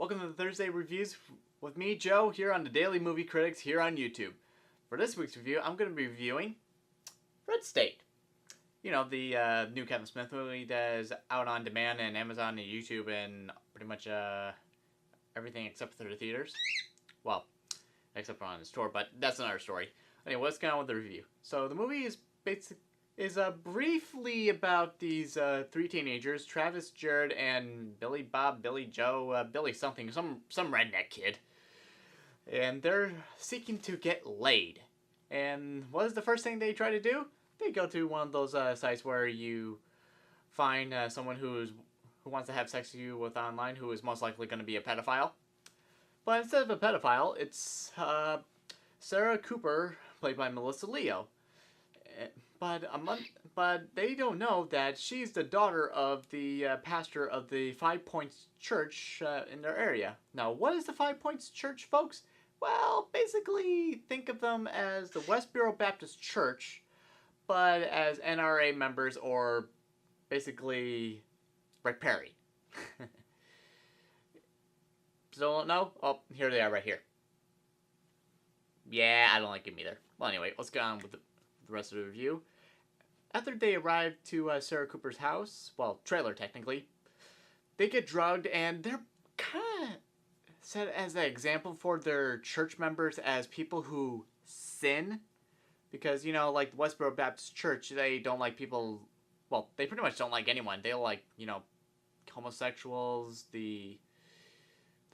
Welcome to the Thursday Reviews with me, Joe, here on the Daily Movie Critics here on YouTube. For this week's review, I'm going to be reviewing Red State. You know, the new Kevin Smith movie that is out on demand and Amazon and YouTube and pretty much everything except for the theaters. Well, except for on the store, but that's another story. Anyway, what's going on with the review? So the movie is briefly about these three teenagers, Travis, Jared, and Billy Bob, Billy Joe, Billy something, some redneck kid. And they're seeking to get laid. And what is the first thing they try to do? They go to one of those sites where you find someone who wants to have sex with you with online, who is most likely going to be a pedophile. But instead of a pedophile, it's Sarah Cooper, played by Melissa Leo. But they don't know that she's the daughter of the pastor of the 5 Points Church in their area. Now, what is the 5 Points Church, folks? Well, basically, think of them as the Westboro Baptist Church, but as NRA members, or basically Rick Perry. Still don't know? Oh, here they are right here. Yeah, I don't like him either. Well, anyway, let's get on with the rest of the review. After they arrive to Sarah Cooper's house, well, trailer technically, they get drugged and they're kind of set as an example for their church members as people who sin. Because, you know, like the Westboro Baptist Church, they don't like people, well, they pretty much don't like anyone. They like, you know, homosexuals, the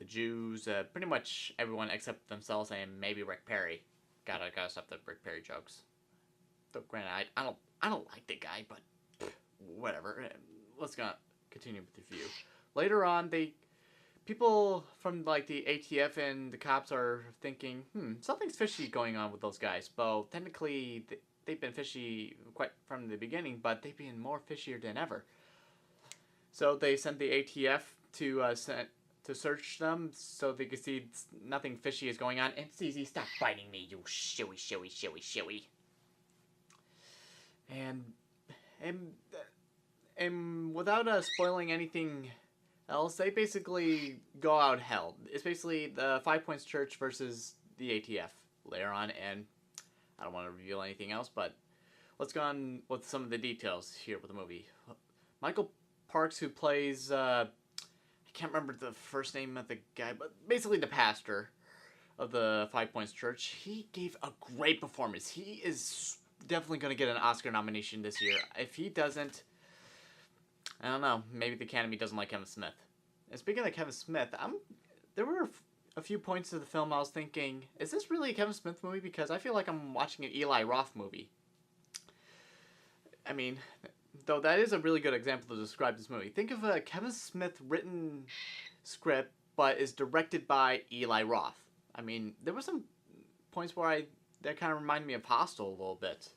Jews, pretty much everyone except themselves and maybe Rick Perry. Gotta stop the Rick Perry jokes. Though, granted, I don't like the guy, but whatever. Let's continue with the review. Later on, people from like the ATF and the cops are thinking, something's fishy going on with those guys. Well, technically, they've been fishy quite from the beginning, but they've been more fishier than ever. So they sent the ATF to search them so they could see nothing fishy is going on. And CZ, stop biting me, you shoey. And without spoiling anything else, they basically go out hell. It's basically the 5 Points Church versus the ATF later on, and I don't want to reveal anything else, but let's go on with some of the details here with the movie. Michael Parks, who plays, I can't remember the first name of the guy, but basically the pastor of the 5 Points Church, he gave a great performance. He is definitely going to get an Oscar nomination this year. If he doesn't, I don't know, maybe the Academy doesn't like Kevin Smith. And speaking of Kevin Smith, there were a few points of the film I was thinking, is this really a Kevin Smith movie? Because I feel like I'm watching an Eli Roth movie. I mean, though that is a really good example to describe this movie. Think of a Kevin Smith written script, but is directed by Eli Roth. I mean, there were some points where that kind of reminded me of Hostel a little bit.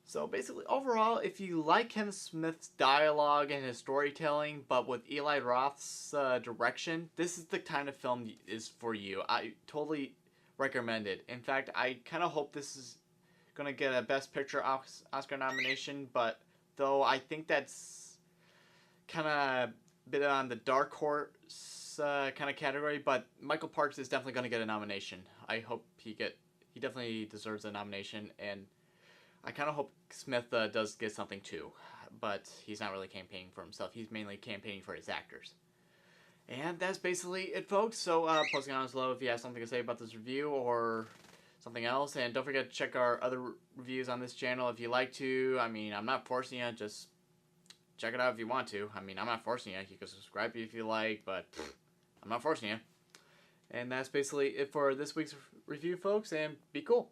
So basically, overall, if you like Kevin Smith's dialogue and his storytelling, but with Eli Roth's direction, this is the kind of film is for you. I totally recommend it. In fact, I kind of hope this is going to get a Best Picture Oscar nomination, but though I think that's kind of a bit on the dark horse kind of category, but Michael Parks is definitely going to get a nomination. I hope he definitely deserves a nomination, and I kind of hope Smith does get something too, but he's not really campaigning for himself. He's mainly campaigning for his actors. And that's basically it, folks. So post comments below if you have something to say about this review or something else, and don't forget to check our other reviews on this channel if you like to. I mean, I'm not forcing you, just check it out if you want to. I mean, I'm not forcing you. You can subscribe if you like, but I'm not forcing you. And that's basically it for this week's review, folks, and be cool.